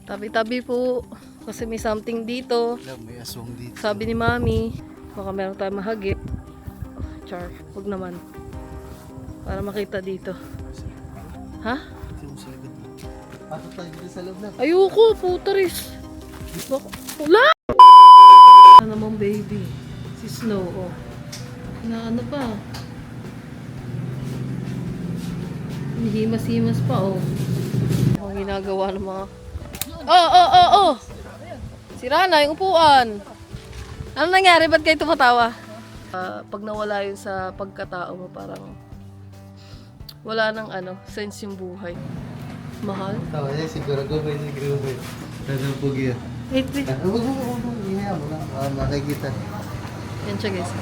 Tabi-tabi po. Kasi may something dito. May aswang dito. Sabi ni Mami, baka meron tayong mahagip. Char, huwag naman. Para makita dito. Ha? Ito mo sa likod mo. Pasok tayo dito sa loob na. Ayoko, putaris. Wala! Ano namang baby? Si Snow, oh. Na ano pa? Himas-himas pa, oh. Ang ginagawa ng mga... Oh! Sira na yung upuan. Ano nangyari? Ba't kayo tumatawa? Pag nawala yun sa pagkatao mo, parang wala nang sense yung buhay. Mahal? Tawa niya, siguro ko ba yung siguro ba yun? Tanong po giya. Wait. Huwag mo. Ihiya mo na. Makikita. Yan siya, guys.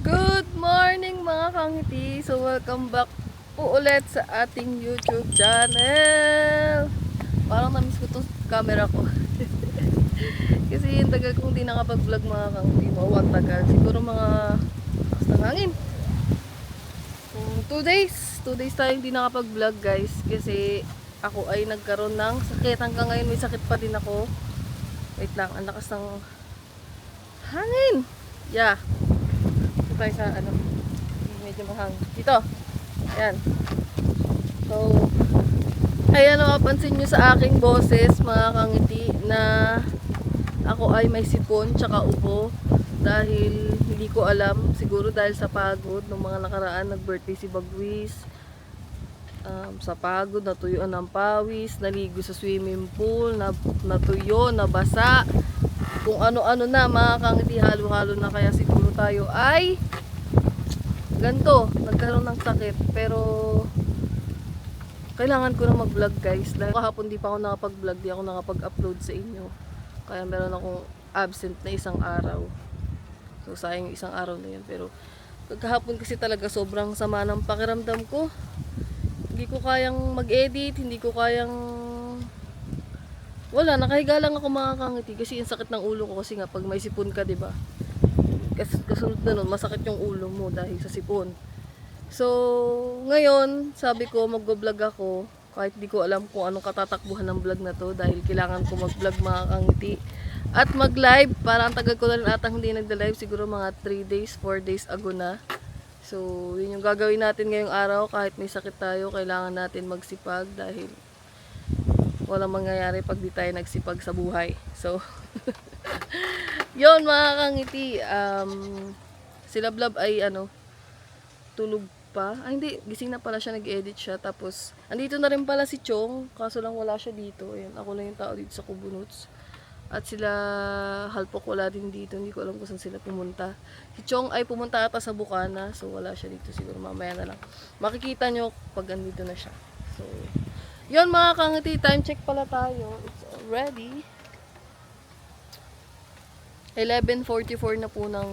Good morning mga kangiti! So welcome back po ulit sa ating YouTube channel. Parang namiss ko tong camera ko. Kasi yung tagal kong di nakapag-vlog mga kangiti. Mawag tagal. Siguro mga basta hangin. 2 days tayo hindi nakapag-vlog guys. Kasi ako ay nagkaroon ng sakit. Hanggang ngayon may sakit pa din ako. Wait lang, ang lakas ng hangin. Yeah. Ito tayo sa medyo mahang. Dito. Ayan. So, ayan, mapapansin nyo sa aking boses mga kangiti na ako ay may sipon tsaka ubo dahil hindi ko alam, siguro dahil sa pagod nung mga nakaraan, nag-birthday si Bagwis. Sa pagod, natuyuan ng pawis, naligo sa swimming pool, natuyo, nabasa, kung ano-ano na mga kangiti, halo-halo na, kaya siguro tayo ay ganito, nagkaroon ng sakit. Pero kailangan ko na mag-vlog guys, dahil kahapon di pa ako nakapag-vlog, di ako nakapag-upload sa inyo, kaya meron akong absent na isang araw. So sayang yung isang araw na yun. Pero kahapon kasi talaga sobrang sama ng pakiramdam ko. Hindi ko kayang mag-edit, hindi ko kayang... Wala, nakahiga lang ako mga kangiti kasi yung sakit ng ulo ko kasi nga pag may sipon ka, 'di ba? Kasunod na nun, masakit yung ulo mo dahil sa sipon. So, ngayon, sabi ko mag-vlog ako kahit di ko alam kung anong katatakbuhan ng vlog na to dahil kailangan ko mag-vlog mga kangiti at mag-live. Para ang tagal ko na rin atang hindi nagda-live, siguro mga 3 days, 4 days ago na. So, yun yung gagawin natin ngayong araw. Kahit may sakit tayo, kailangan natin magsipag dahil walang mangyayari pag di tayo nagsipag sa buhay. So, yun mga kangiti. Si Lablab ay tulog pa. Ay hindi, gising na pala siya, nag-edit siya. Tapos, andito na rin pala si Chong. Kaso lang wala siya dito. Ayan, ako lang yung tao dito sa Kubunuts. At sila Halpok wala din dito. Hindi ko alam kung saan sila pumunta. Si Chong ay pumunta ata sa Bukana. So wala siya dito. Siguro mamaya na lang. Makikita nyo pag andito na siya. So, yun mga kangiti. Time check pala tayo. It's already 11:44 na po ng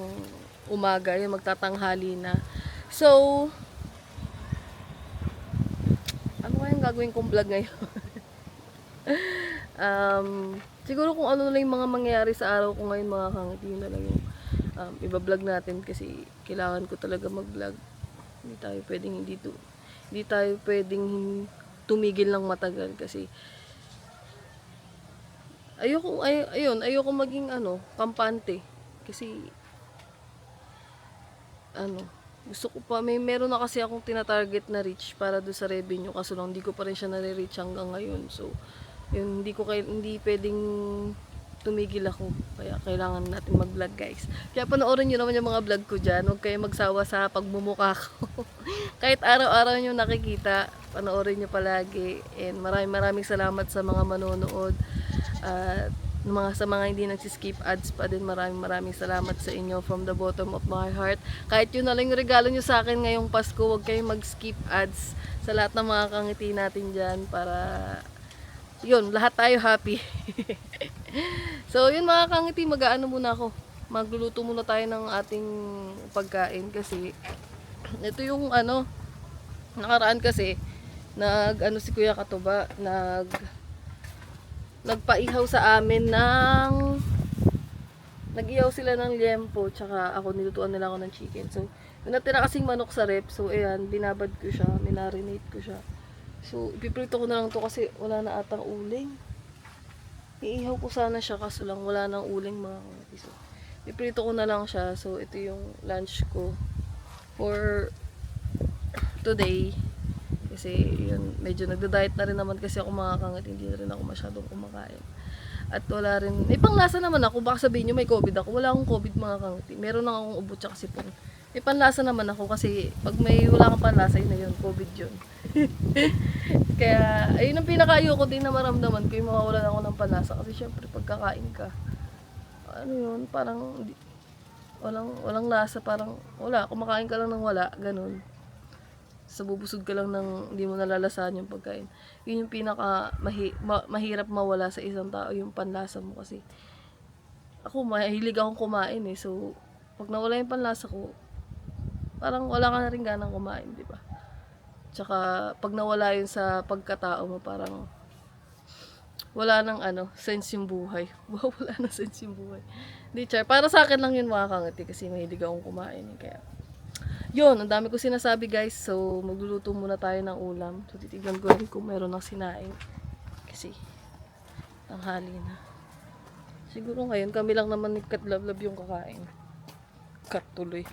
umaga. Yun, magtatanghali na. So, ano kayang gagawin kong vlog ngayon? Siguro kung ano na lang yung mga mangyayari sa araw ko ngayon mga kangiti, yun na lang yung iba-vlog natin kasi kailangan ko talaga mag-vlog. Hindi tayo pwedeng tumigil ng matagal kasi ayoko maging kampante kasi gusto ko pa, meron na kasi akong tinatarget na reach para do sa revenue, kaso lang hindi ko pa rin siya nare-reach hanggang ngayon. So yun, hindi pwedeng tumigil ako. Kaya kailangan natin mag-vlog guys. Kaya panoorin nyo naman yung mga vlog ko dyan. Huwag kayo magsawa sa pagmumukha ko. Kahit araw-araw nyo nakikita, panoorin nyo palagi. And maraming salamat sa mga manonood. At sa mga hindi nagsiskip ads pa din, maraming salamat sa inyo from the bottom of my heart. Kahit yun na lang yung regalo nyo sa akin ngayong Pasko, huwag kayong mag-skip ads sa lahat ng mga kangiti natin dyan para yun, lahat tayo happy. So yun mga kangiti, mag-aano muna ako, magluluto muna tayo ng ating pagkain kasi ito yung nakaraan kasi si Kuya Katuba nagpaihaw sa amin ng Nag-iyaw sila ng liempo, tsaka ako nilutuan nila ako ng chicken. So, yung natira kasing manok sa rep, so ayan, binabad ko siya, minarinate ko siya. So, ipiprito ko na lang to kasi wala na atang uling. Iihaw ko sana siya kaso lang wala nang uling mga kangati. So, iprito ko na lang siya. So, ito yung lunch ko for today. Kasi, yun, medyo nagda-diet na rin naman kasi ako mga kangati. Hindi na rin ako masyadong kumakain. At wala rin, may panglasa naman ako. Baka sabihin nyo may COVID ako. Wala akong COVID mga kangati. Meron lang akong ubo tsaka sipon. May panlasa naman ako kasi pag may wala kang panlasa, yun na yun. COVID yun. Kaya, ayun ang pinaka-ayoko din na maramdaman ko yung mawawalan ako ng panlasa. Kasi syempre, pagkakain ka, ano yun, parang, walang lasa, parang, wala, kumakain ka lang ng wala, ganun. So, bubusog ka lang ng, hindi mo nalalasahan yung pagkain. Yun yung pinaka, mahirap mawala sa isang tao, yung panlasa mo kasi. Ako, mahilig akong kumain eh, so, pag nawala yung panlasa ko, parang wala ka na rin ganang kumain, di ba? Tsaka, pag nawala yun sa pagkatao mo, parang wala nang sense yung buhay. Wow, wala nang sense yung buhay. Di, char. Para sa akin lang yun mga kangati kasi mahilig akong kumain. Kaya, yun, ang dami ko sinasabi guys. So, magluluto muna tayo ng ulam. So, titignan ko rin kung meron ng sinaing. Kasi, tanghali na. Siguro ngayon, kami lang naman ni Katlablab yung kakain. Kat tuloy.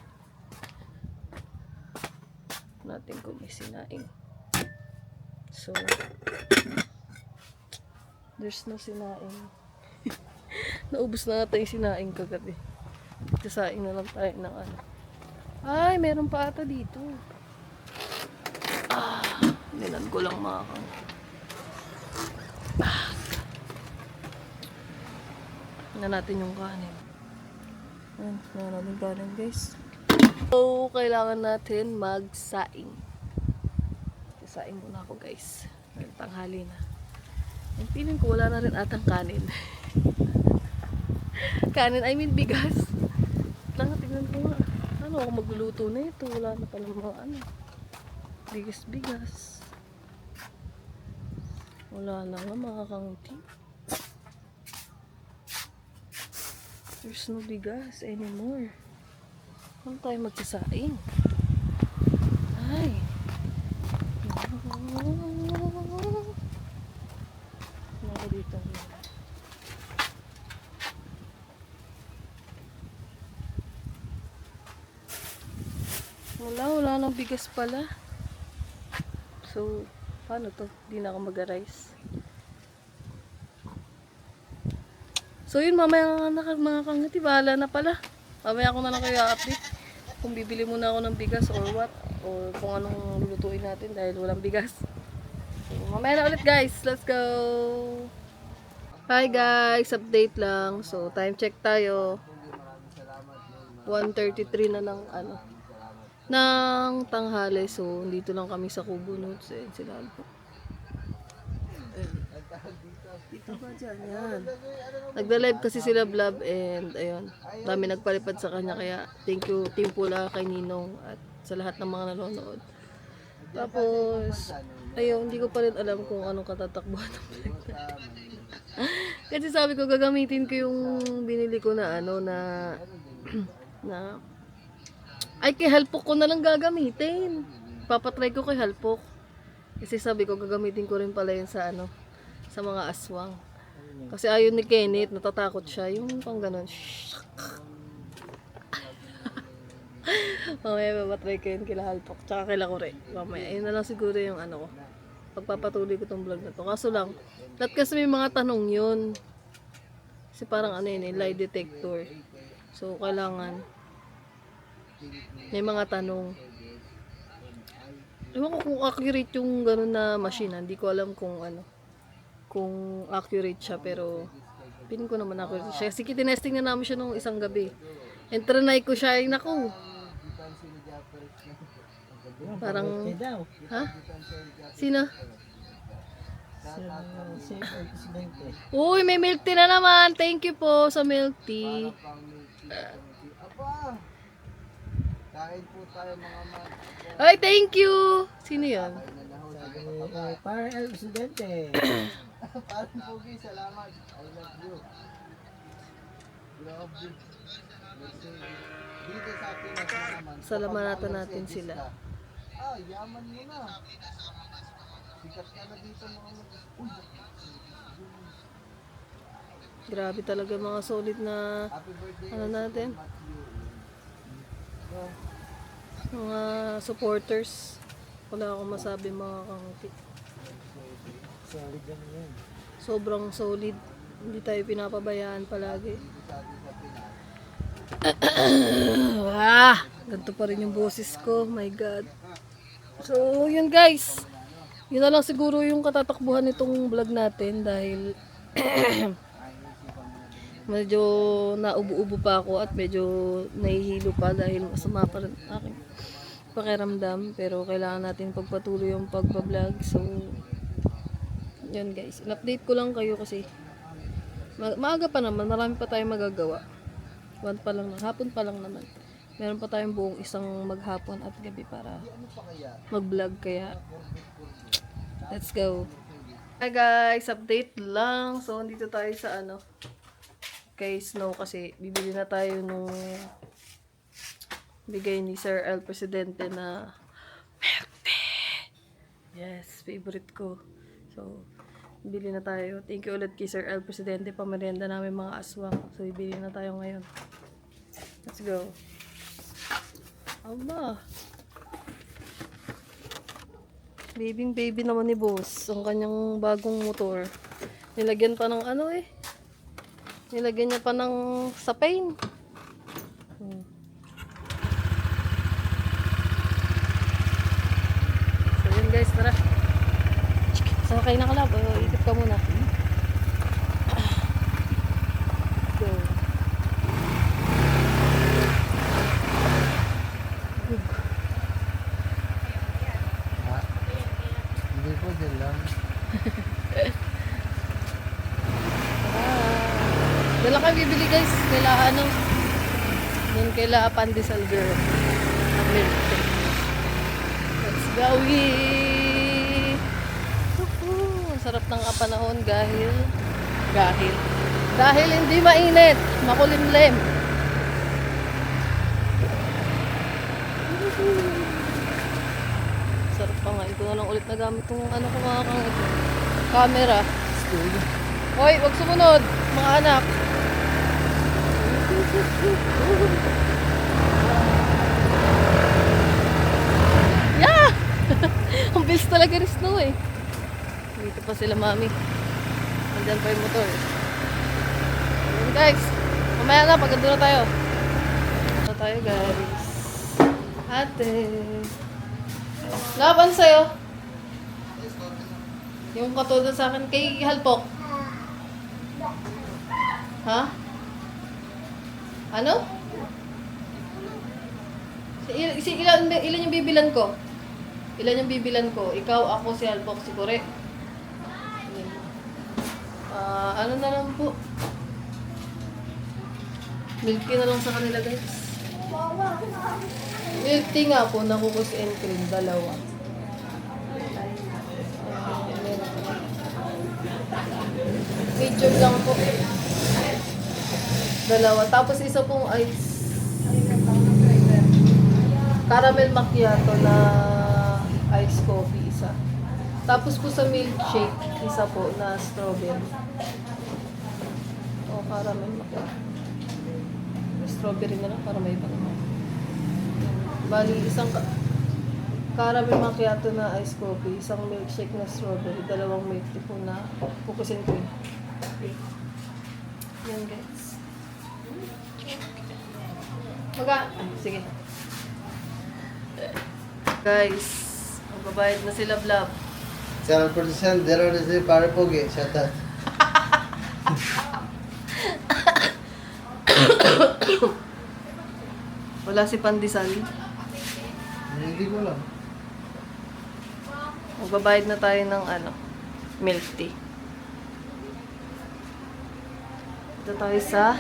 Natin kung may sinaing. So, there's no sinaing. Naubos na natin yung sinaing kagabi. Kasaing na lang tayo ng Ay, meron pa ata dito. Nilan ko lang mga kang. Na natin yung kanin. Ayan, na natin kanin guys. So, kailangan natin magsaing. Saing muna ako guys. Tanghali na. Ang feeling ko wala na rin atang kanin. Kanin, I mean bigas. Tingnan ko nga. Ano ako magluluto na ito? Wala na pala mga bigas. Wala na nga mga kangti. There's no bigas anymore. Ano tayo magsasaing? Ay. Ano dito? Wala nang bigas pala. So, paano to? Hindi na ako mag-rice. So, yun, mamaya mga kangati, bahala na pala. Mamaya ako na lang kayo update kung bibili muna ako ng bigas or what. Or kung anong lulutuin natin dahil walang bigas. So, mamaya na ulit guys. Let's go! Hi guys! Update lang. So, time check tayo. 1:33 na ng tanghali. So, dito lang kami sa Kubo Notes. Ayan sila. Dito ba dyan? Yan. Nagda-live kasi sila Blab and ayun. Dami nagpalipad sa kanya kaya thank you Team Pula kay Ninong at sa lahat ng mga nanonood. Tapos, ayun, hindi ko pa rin alam kung anong katatakbuhan ng vlog natin. Kasi sabi ko gagamitin ko yung binili ko na ay kay Halpok ko na lang gagamitin. Papatry ko kay Halpok. Kasi sabi ko gagamitin ko rin pala yun sa sa mga aswang. Kasi ayon ni Kenneth, natatakot siya. Yung pang ganun. Mamaya papatry ko yun kila Halpok. Tsaka kila Kore. Mamaya. Ayun na lang siguro yung ko. Pagpapatuloy ko tong vlog na to. Kaso lang, lahat kasi may mga tanong yun. Kasi parang lie detector. So, kailangan may mga tanong. Ewan ko kung accurate yung ganun na machine. Hindi ko alam kung kung accurate siya, pero piling ko naman accurate siya. Kasi tinesting na namin siya nung isang gabi. And trinay ko siya, ay naku. Parang, ha? Sino? Uy, may milk tea na naman. Thank you po sa milk tea. Kain po tayo mga Ay, thank you. Sino yan? parang estudyante. Parang Pogi, salamat. I love you. Grabe. Let's say, dito sa Pinas naman, Salamatan kapag natin Mercedes sila. ka, yaman mo na. Sikat ka na dito mga uy, Grabe talaga mga solid na happy birthday ano also natin, to Matthew. Yeah. mga supporters. Wala akong masabi mga kamuti. Solid yan yun. Sobrang solid. Hindi tayo pinapabayaan palagi. Dito sa atin sa Pinas. Ganito pa rin yung boses ko. My God. So, yun guys. Yun na lang siguro yung katatakbuhan nitong vlog natin dahil medyo naubo-ubo pa ako at medyo nahihilo pa dahil masama pa rin aking pakiramdam. Pero kailangan natin pagpatuloy yung pagbablog. So, yun guys. In-update ko lang kayo kasi maaga pa naman. Marami pa tayong magagawa. Hapon pa lang naman. Meron pa tayong buong isang maghapon at gabi para mag-vlog kaya let's go. Hi guys, update lang. So, dito tayo sa kay Snow kasi bibili na tayo nung bigay ni Sir El Presidente na milk tea. Yes, favorite ko. So, bibili na tayo. Thank you ulit kay Sir El Presidente. Pamerienda namin mga aswang. So, bibili na tayo ngayon. Let's go. Aba. Baby naman ni boss. Ang kanyang bagong motor. Nilagyan pa ng Nilagyan niya pa ng sapin. So yun guys, tara. Sakay na kalab. Ikot ka muna. Go. Hindi po, dyan lang. Dala kayo bibili guys. Yun kaila Pandesal Girl. Milk tea. Let's go. Ang sarap ng panahon dahil hindi mainit, makulimlim. Sarap pa nga. Ito na lang ulit na gamit itong ko mga camera. Hoy, wag sumunod, mga anak. Yeah! Ang bilis talaga ni Snow eh. Dito pa sila mami. Nandyan pa yung motor eh. Yun guys. Mamaya na, pagkando na tayo. Ito tayo guys. Ate. Laban sa'yo. Yung katulad sa akin kay Halpok. Ha? Ano? Ilan yung bibilan ko? Ilan yung bibilan ko? Ikaw, ako, si Halpok, si Kore. Ano na lang po? Milk tea na lang sa kanila guys. Milk tea nga po, nakukus and cream, dalawa. Medium lang po. Dalawa. Tapos isa pong ice. Caramel macchiato na ice coffee, isa. Tapos po sa milkshake, isa po na strawberry. O, caramel macchiato. Strawberry na lang para may iba naman. Bali, isang caramel macchiato na ice coffee, isang milkshake na strawberry, dalawang milk tea po na kukusin ko. Yan guys. Sige. Guys, magbabayad na sila vlog. 7% zero na para pogi. Shout out. Wala si Pandesal. Hindi ko lang. Magbabayad na tayo ng milk tea. Ito tayo sa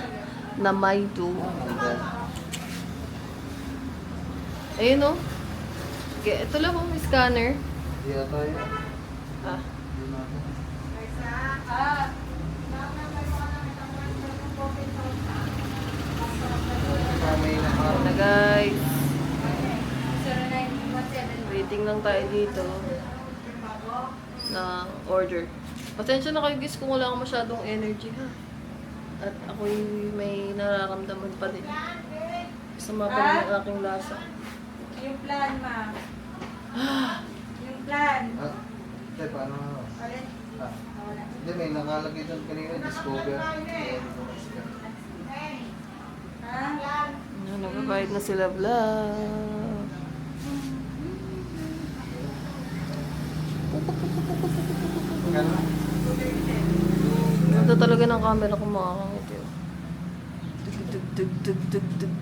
Namaydu. Ayun o. Okay, ito lang may scanner. Hindi na tayo. Ah. Hindi na ako. may Ayan na guys. Waiting lang tayo dito na order. Pasensya na kayo guys kung wala akong masyadong energy ha. At ako'y may nararamdaman pa din. Sama pa rin ang aking lasa. Yung plan, ma. Yung plan. Ah, hindi, paano? Alin? Ah, Wala. hindi, may nakalagay doon kanina, Discover. Ha? Nagbabayad na sila vlog. Magkano? Ganda talaga ng camera ko makakangiti. Dug, dug, dug, dug, dug.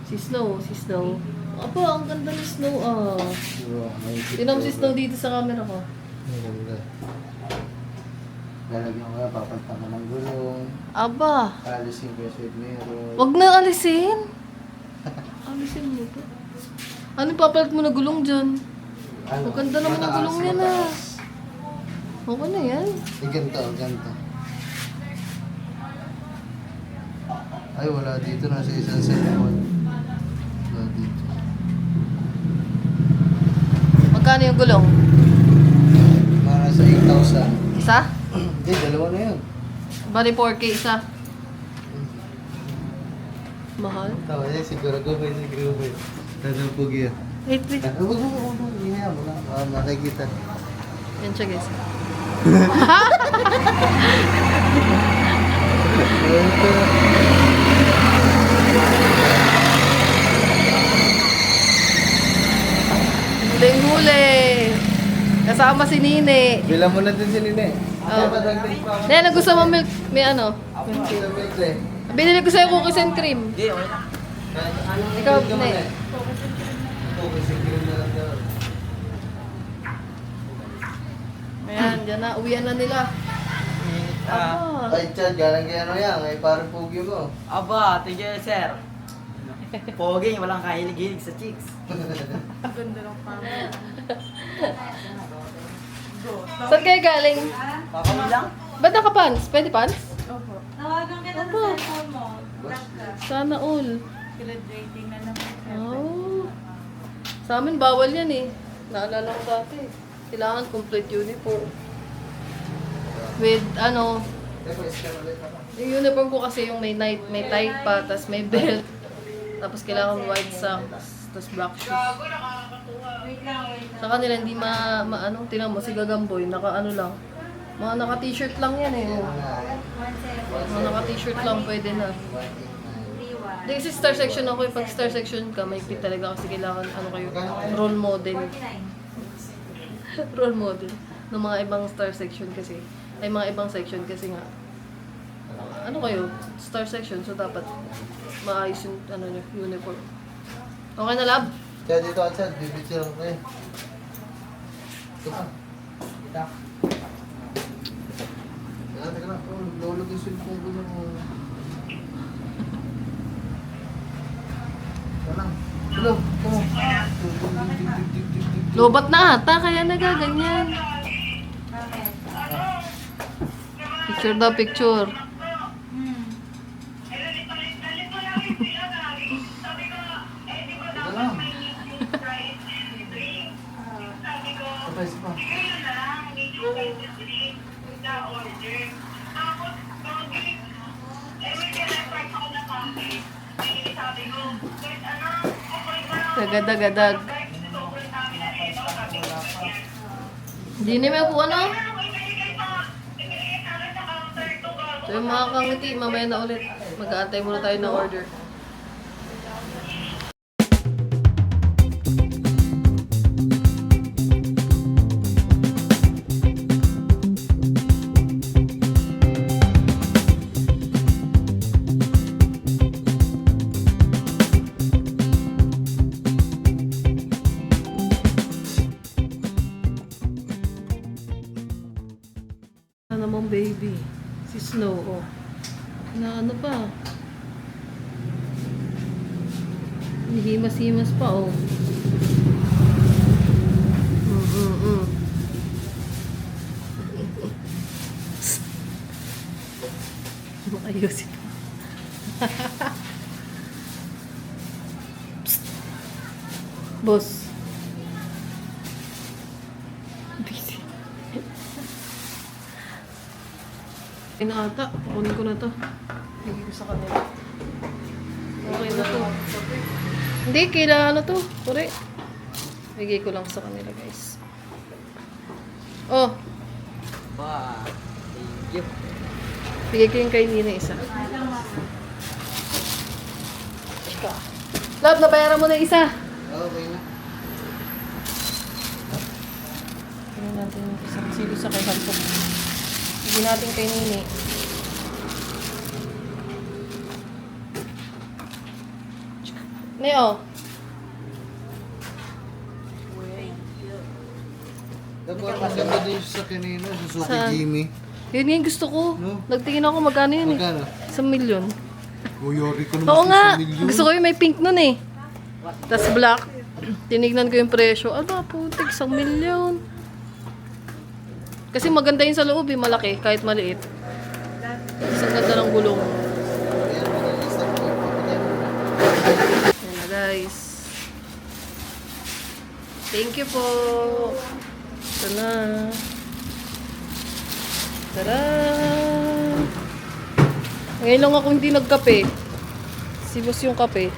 Si Snow, si Snow. Apa, ang ganda ni Snow ah. Tinan mo si Snow dito sa camera ko. Maganda. Lalagyan ko na, papalitan ko ng gulong. Aba, Alisin ko yung side mirror. wag na alisin. Alisin mo to. Ano papalit mo na gulong dyan? Ano? Ang ganda naman ng Mataas, gulong yan ah. mataas. Okay na yan. Ganito, ganito. Ay, wala dito na sa isang cellphone. Wala dito. Magkano yung gulong? Mga sa 8,000. Isa? Hindi, dalawa na yun. Bali 4K isa. Mahal. Tawa niya, siguro ko ba, siguro ba. Nadupog yan. Wait, wait. Huwag mo, hinaya mo na. Makikita. Yan siya guys. Huling-huli. Kasama si Nini. Bilang mo na din si Nene. Oh. Padagdag pa. Nene, gusto mo milk? May ano? Milk tea. Sa milk eh. Binili ko sa'yo cookies and cream. Hindi, okay lang. Ikaw, Milk ka ne. muna eh. Cookies and cream na lang daw. Ayan, dyan na. Uwian na nila. Aba. Ay, Chad, galang kaya ano yan. Ay, parang pugi mo. Aba, tigil sir. Pogi, walang kahilig-hilig sa chicks. Ganda ng camera. Saan kayo galing? Kakami lang. Ba't naka-pants? Pwede pants? Opo. Tawagan kita sa Opo. cellphone mo. Black ka. Sana all. Graduating na naman. Oh. Sa amin, bawal yan eh. Naalala ko dati. Kailangan complete uniform. With, ano, Tapos, scan ulit ako. yung uniform ko kasi yung may night, may tie pa, tas may belt. Tapos kailangan white socks, tas black shoes. Wait lang, wait lang. Sa kanila hindi ano, tinan mo, si Gagamboy, naka ano lang. Mga naka-t-shirt lang yan eh. Oh. 1 Mga naka-t-shirt lang pwede na. 3 Hindi kasi star section ako, pag star section ka, may fit talaga kasi kailangan ano kayo, role model. 49. Role model ng mga ibang star section kasi. Ay mga ibang section kasi nga. Ano kayo? Star section, so dapat maayos yung ano nyo, uniform. Okay na, lab? Kaya dito ka, Chad. Bibitsin ako eh. Ito pa. Teka lang. Oh, naglalog yung cellphone ko ng... Teka lang. Hello. Come on. Lobat na ata, kaya nagaganyan. Bakit? Picture daw, picture. Teka lang. Sabay, sabay. Dagadag. Hindi na may po ano? So yung mga kangiti, mamaya na ulit. Mag-aantay muna tayo ng order. Ano namang baby? Si Snow, oh. Na ano pa? Himas-himas pa, oh. Ayusin. Boss. Busy. Inaata. Kunin ko na to. Bigay ko sa kanila. Okay na to. Hindi, kailangan ano to. Pure. Bigay ko lang sa kanila, guys. Oh, Ba, thank you. bigay ko yung kay Nina isa. Chika. Love, nabayaran mo na yung isa. Okay na. Tingnan natin yung isang silo sa kay Hantok. Bigyan natin kay Nini. Neo. Dapat maganda din sa kanina, Suzuki Saan? Jimmy. Yun yung gusto ko. No? Nagtingin ako magkano yun eh. Magkano? 1,000,000. Uyori ko naman Oo nga. sa milyon. Gusto ko yung may pink nun eh. Tapos black. Tinignan ko yung presyo. Ano, putik, 1,000,000. Kasi maganda yun sa loob eh, malaki, kahit maliit. Isang ganda ng gulong. Ayan, minilisan ko. Yan na guys. Thank you po. Ito na. Tara! Ngayon lang ako hindi nagkape. Sibos yung kape.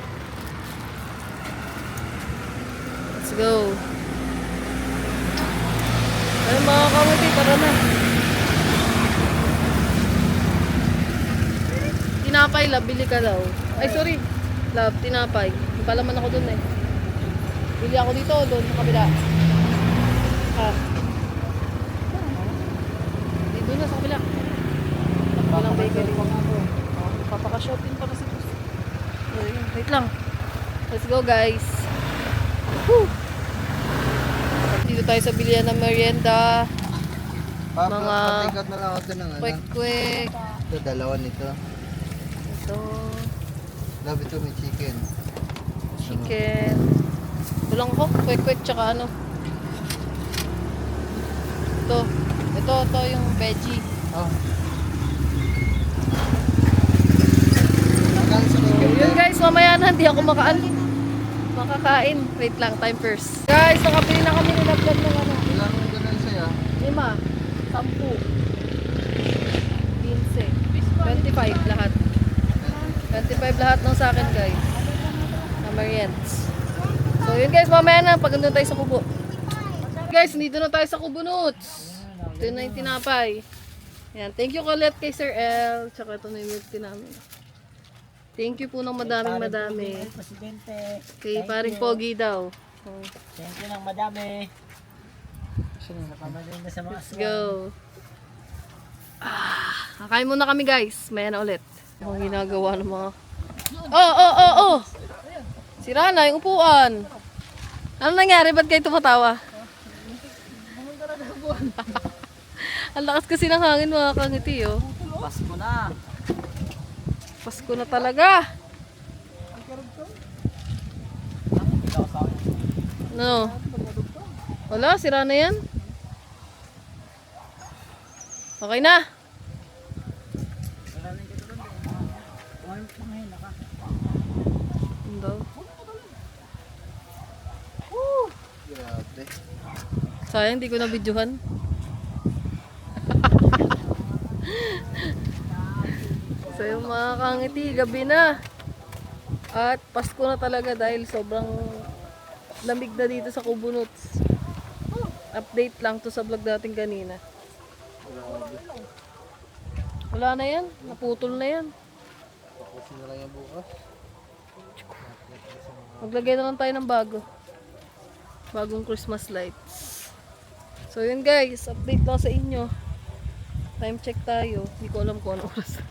Let's go. Ay, mga kamati, tara na. Tinapay, love, bili ka daw. Ay, sorry. Love, tinapay. Hindi pa laman ako dun eh. Bili ako dito, doon, sa kabila. Ah. Dito na, sa kabila. Walang bakery. Papaka-shopping pa kasi. Ayun, wait lang. Let's go, guys. Woo! Dito tayo sa bilihan ng merienda. Mga- Patikat na lang ako ito ng ano. Quick. Ito, dalawa nito. Ito. Love, ito may chicken. Chicken. Ito lang ko. Quick, tsaka ano. Ito yung veggie. Oh. Magkano sa loob? Yun guys, mamaya na, hindi ako makakain. Wait lang, time first. Guys, nakabili na kami nilaglag ng ano. Ilan mo ganun sa'yo? 5, 10, 15, 25 lahat. 25 lahat ng sa akin guys. Na meriends. So yun guys, mamaya na, pag nandun tayo sa kubo. Guys, dito na tayo sa Kubo Nuts. Ito na yung tinapay. Yan, thank you ulit kay Sir L. Tsaka ito na yung milk tea namin. Thank you po ng madaming. Presidente. Kay paring Pogi daw. Oh, Thank you ng madami. Napamaling na sa mga let's go. Kakain muna kami guys. Maya na ulit. Ang ginagawa ng mga... Oh! Sira na yung upuan. Ano nangyari? Ba't kayo tumatawa? Ang lakas kasi ng hangin mga kangiti oh. Pasko na. Pasko na talaga. No. Wala, sira na yan. Okay na. Ano daw? Grabe. Sayang, hindi ko na videohan. So yung mga kangiti, gabi na. At Pasko na talaga dahil sobrang lamig na dito sa Kubo Nuts. Update lang to sa vlog natin kanina. Wala na yan. Naputol na yan. Tapusin na lang yan bukas. Maglagay na lang tayo ng bago. Bagong Christmas lights. So yun guys, update lang sa inyo. Time check tayo. Hindi ko alam kung ano oras.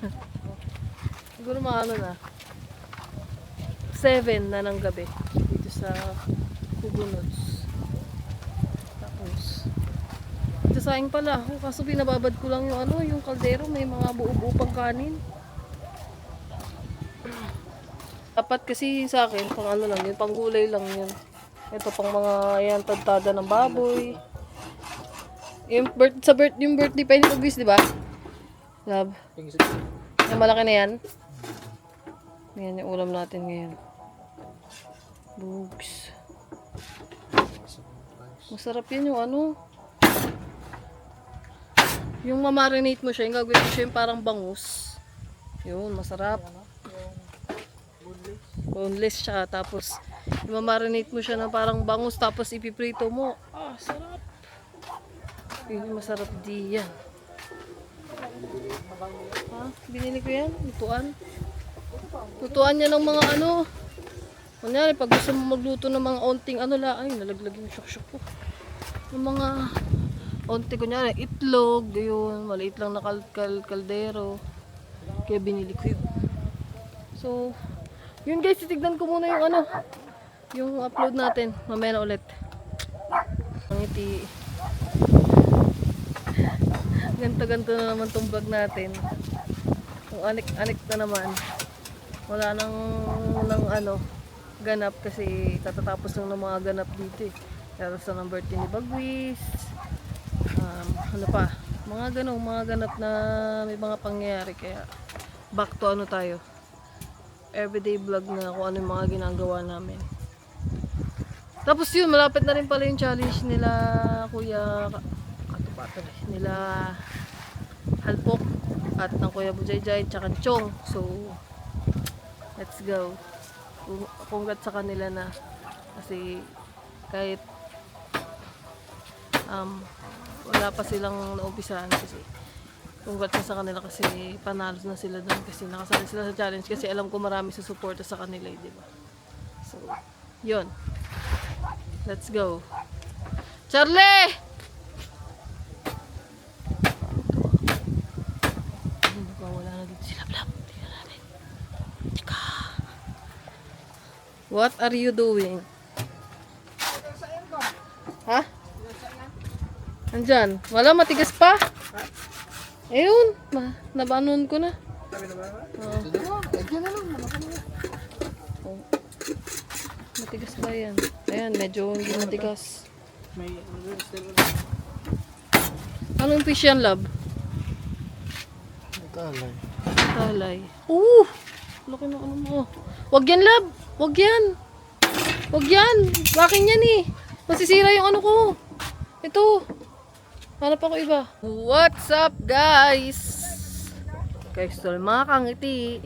Siguro mga ano na. 7 na ng gabi. Dito sa Kubo Nuts. Tapos dito saing pala ako. Kaso binababad ko lang yung ano, yung kaldero. May mga buo-buo pang kanin. Dapat kasi sa akin, pang ano lang yun, pang gulay lang yun. Ito pang mga yan, tadtada ng baboy. Yung birthday pa yung pag-wish, di ba? Love. Yung malaki na yan. Yan yung ulam natin ngayon. Bugs. Masarap yan yung ano. Yung mamarinate mo siya, yung gagawin mo siya yung parang bangus. Yun, masarap. Boneless siya. Tapos, mamarinate mo siya ng parang bangus. Tapos, ipiprito mo. Ah, sarap. Yun, masarap di yan. Ha? Binili ko yan? Lutuan? Lutuan niya ng mga ano. Kunyari, pag gusto mo magluto ng mga onting ano la, ay, nalaglag yung syok-syok ko. Yung mga onting, kunyari, itlog, yun, maliit lang na kaldero. Kaya binili ko yun. So, yun guys, titignan ko muna yung ano, yung upload natin. Mamaya na ulit. Ang iti. Ganto-ganto na naman tong vlog natin. Yung anik-anik na naman. Wala nang ano, ganap kasi katatapos lang ng mga ganap dito eh. Kaya sa ng birthday ni Bagwis. Ano pa? Mga ganap na may mga pangyayari. Kaya back to ano tayo. Everyday vlog na kung ano yung mga ginagawa namin. Tapos yun, malapit na rin pala yung challenge nila Kuya nila Halpok at ng Kuya Bujayjay tsaka Chong. So, let's go. Congrats sa kanila na kasi kahit wala pa silang naumpisahan kasi congrats na sa kanila kasi panalo na sila doon kasi nakasali sila sa challenge kasi alam ko marami sa suporta sa kanila eh, di ba? So, yun. Let's go. Charlie! Wala na dito sila, blab. Tingnan natin. Tsaka. What are you doing? Ha? Andyan. Wala, matigas pa. Ayun. Nabanon ko na. Oh. Matigas pa yan. Ayan, medyo hindi matigas. Anong fish yan, love? Talay. Laki na ano mo. Wag yan, love. Wag yan. Wag yan. Bakin yan eh. Masisira yung ano ko. Ito. Hanap ako iba. What's up, guys? Guys, so, mga kangiti.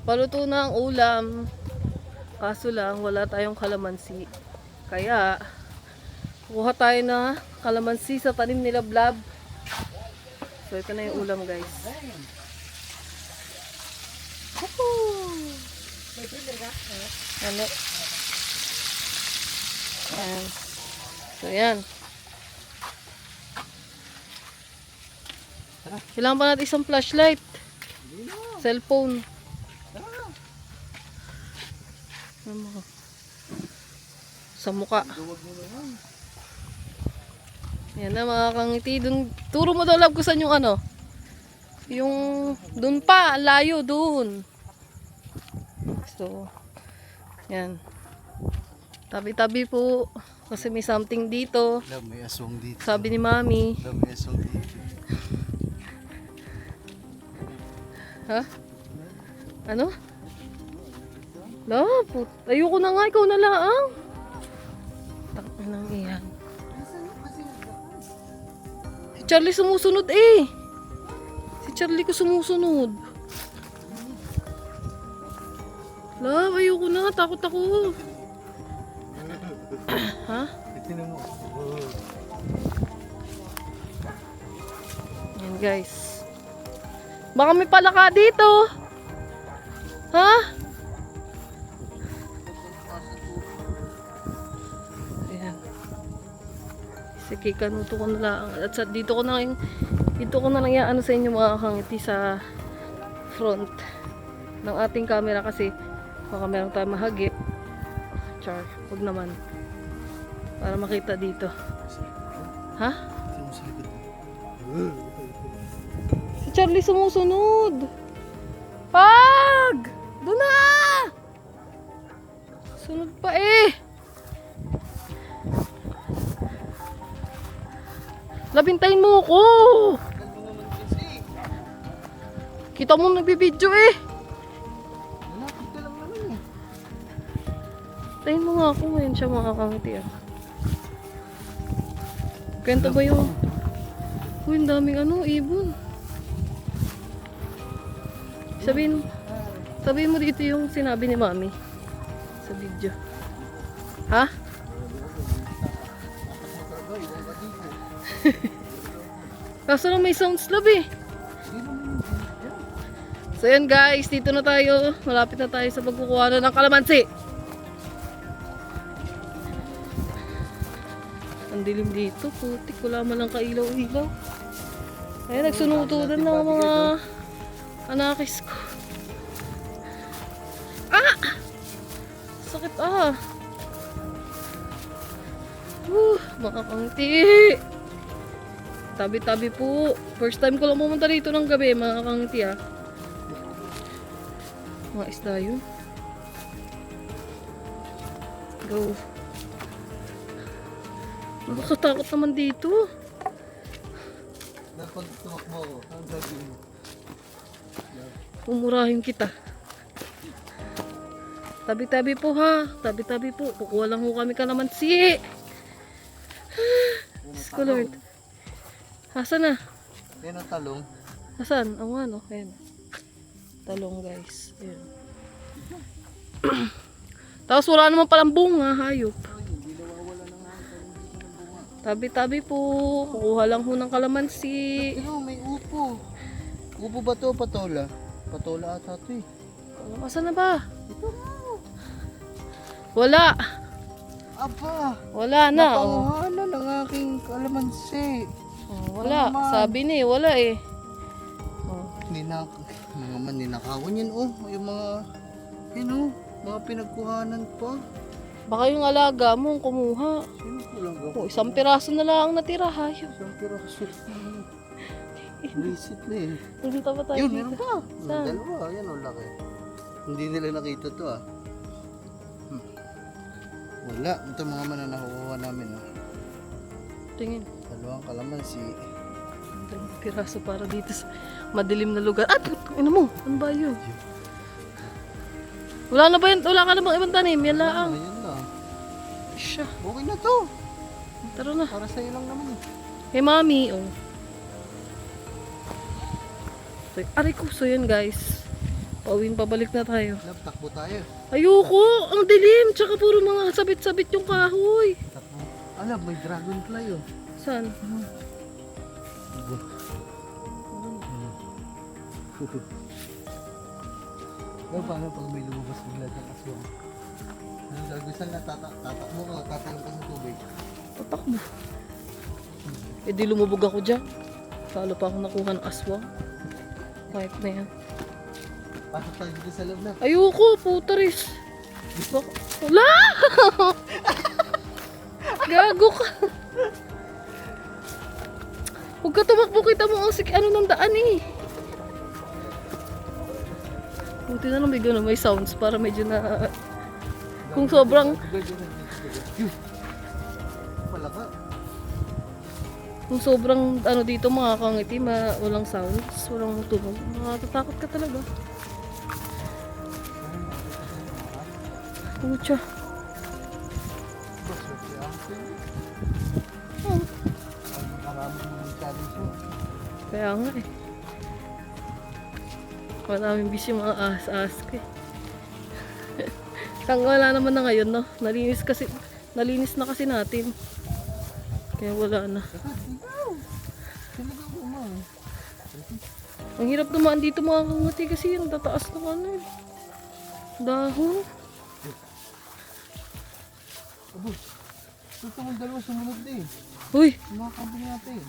Paluto na ang ulam. Kaso lang, wala tayong kalamansi. Kaya, kuha tayo na kalamansi sa tanim nila, Blab. So, ito na yung ulam, guys. Ano? Ayan. So, yan. Kailangan pa natin isang flashlight. Cellphone. Sa muka. Yan na mga kangiti. Turo mo daw, love, ko saan yung ano. Yung dun pa, layo dun. So, yan. Tabi-tabi po. Kasi may something dito. May aswang dito. Sabi ni Mami. May aswang dito. Ha? Ano? Love, ayoko na nga, ikaw na lang. Takot nang iyan. Si Charlie sumusunod eh. Si Charlie ko sumusunod. Love, ayoko na, takot ako. Ha? Tingnan mo. Yan guys. Baka may palaka dito. Ha? Ayan. Sige, kanuto ko na lang. At dito ko na lang yan, ano sa inyo mga kangiti sa front ng ating camera kasi baka meron tayong mahagip. Char, huwag naman. Para makita dito. Ha? Si Charlie sumusunod. Pag! Doon na! Sunod pa eh. Labintayin mo ako. Kita mo nagbibideo eh. Lapit ka lang naman eh. Tayin mo nga ako ngayon siya mga kangiti ah. Kwento ba yun? Uy, ang daming ano, ibon. Sabihin mo dito yung sinabi ni Mami sa video. Ha? Kaso lang may sounds lab eh. So yan guys, dito na tayo. Malapit na tayo sa pagkukuha na ng kalamansi. Ang dilim dito, putik. Wala man lang kailaw-ilaw. Ay, nagsunutudan ng mga anakis ko. Ah! Sakit ah! Mga kangti. Tabi-tabi po. First time ko lang pumunta dito ng gabi, mga kangti ah. Mga isda yun. Go. Nakakatakot naman dito. Dapat tumakbo ko. Ang gagawin mo. Umurahin kita. Tabi-tabi po ha. Tabi-tabi po. Kukuha lang ho kami kalamansi. Diyos ko Lord. Asan na? Yan ang talong. Asan? Ang ano? Ayan. Talong guys. Ayan. Tapos wala naman palang bunga. Hayop. Tabi-tabi po. Kukuha lang ho ng kalamansi. Tingnan, may upo. Upo ba to? Patola? Patola ata to eh. Oh, asan na ba? Wala. Aba! Wala na. Oh. Napanguhanan ng aking kalamansi. Oh, wala. Sabi ni, wala eh. Oh. Ninakawan yan oh. Yung mga, yun oh. Mga pinagkuhanan pa. Baka yung alaga mo ang kumuha. Sino ko lang Oh, isang piraso na lang ang natira. Hayop. Isang piraso. Visit na eh. Nandito pa tayo Yun, dito. meron pa. Saan? Dalawa, yan oh, laki. Hindi nila nakita to ah. Wala, ito mga mananakuha namin oh. Tingin. Dalawang kalamansi. Dalawang piraso para dito sa madilim na lugar. Ah, puto, ina mo. Ano ba yun? Wala na ba yun? Wala ka na bang ibang tanim? Yan lang. Ayan na. Siya. Okay na to. Tara na. Para sa'yo lang naman eh. Kay Mami, oh. So, aray ko. So yun guys. Pauwing pabalik na tayo. Lab, takbo tayo. Ayoko! Ang dilim! Tsaka puro mga sabit-sabit yung kahoy. Takbo. Alam, may dragonfly oh. Saan? Pero paano pag may lumabas bigla ng aswang? Ano gagawin saan na tatakbo ka, tatalong ka sa tubig? Tatakbo. Eh di lumubog ako dyan. Lalo pa ako nakuha ng aswang. Kahit na yan. Pasok tayo dito sa loob na. Ayoko! Putaris! Wala! Gago ka! Huwag ka tumakbo, kita mo ang ano ng daan eh. Buti na lang bigyan na may sounds para medyo na... Kung sobrang... Malaka. Kung sobrang ano dito makakangiti, walang sounds, walang tunog, makatatakot ka talaga. Pucha. Oh, Maraming mga challenge mo. kaya nga eh. Maraming bis yung mga ahas-ahas ko eh. Sang wala naman na ngayon, no? Nalinis na kasi natin. Kaya wala na. Ang hirap dumaan dito mga kangati kasi yung tataas ng ano eh. Dahon. Gusto mong dalawa sumunod din. Uy! Mga kambing natin.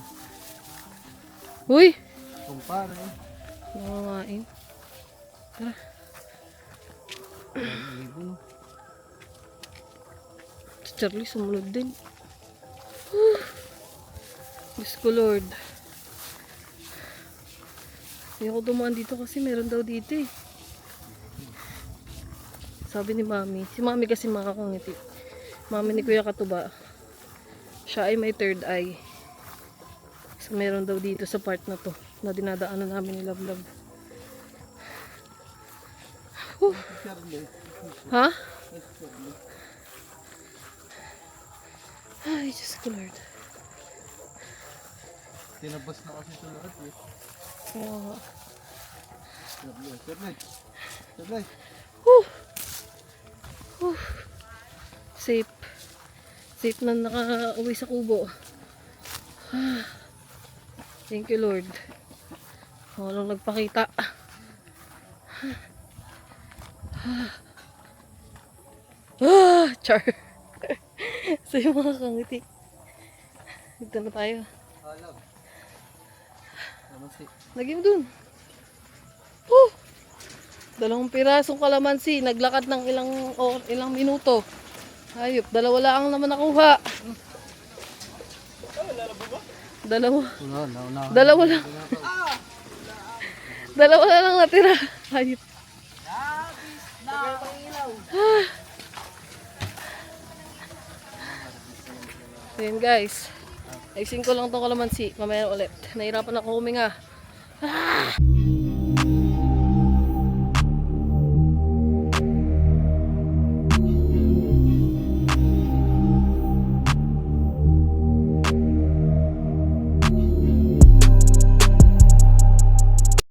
Uy! Kumpare. Nangangain. Tara. Ibon. Si Charlie sumunod din. Whew. Diyos ko Lord. Ayoko dumaan dito kasi meron daw dito eh. Sabi ni Mami. Si Mami kasi makakangiti. Mami ni Kuya Katuba. Siya ay may third eye. So meron daw dito sa part na to. Na dinadaanan namin ni Love Love. Ha? Ay, Diyos ko Lord. Tinabas na kasi ito lahat eh. Oo. Sablay. Sablay. Safe. Safe na nakauwi sa kubo. Thank you, Lord. Walang nagpakita. Char. So yung mga kangiti. Dito na tayo. Alam. Namansi. Lagi mo dun. 2 pirasong kalamansi. Naglakad ng ilang minuto. Ayop, 2 lang naman nakuha. Dalawa. Wala. 2 lang. 2 na lang natira. Ayop. So yun guys. Ayusin ko lang itong kalamansi. Mamaya ulit. Nahirapan ako huminga.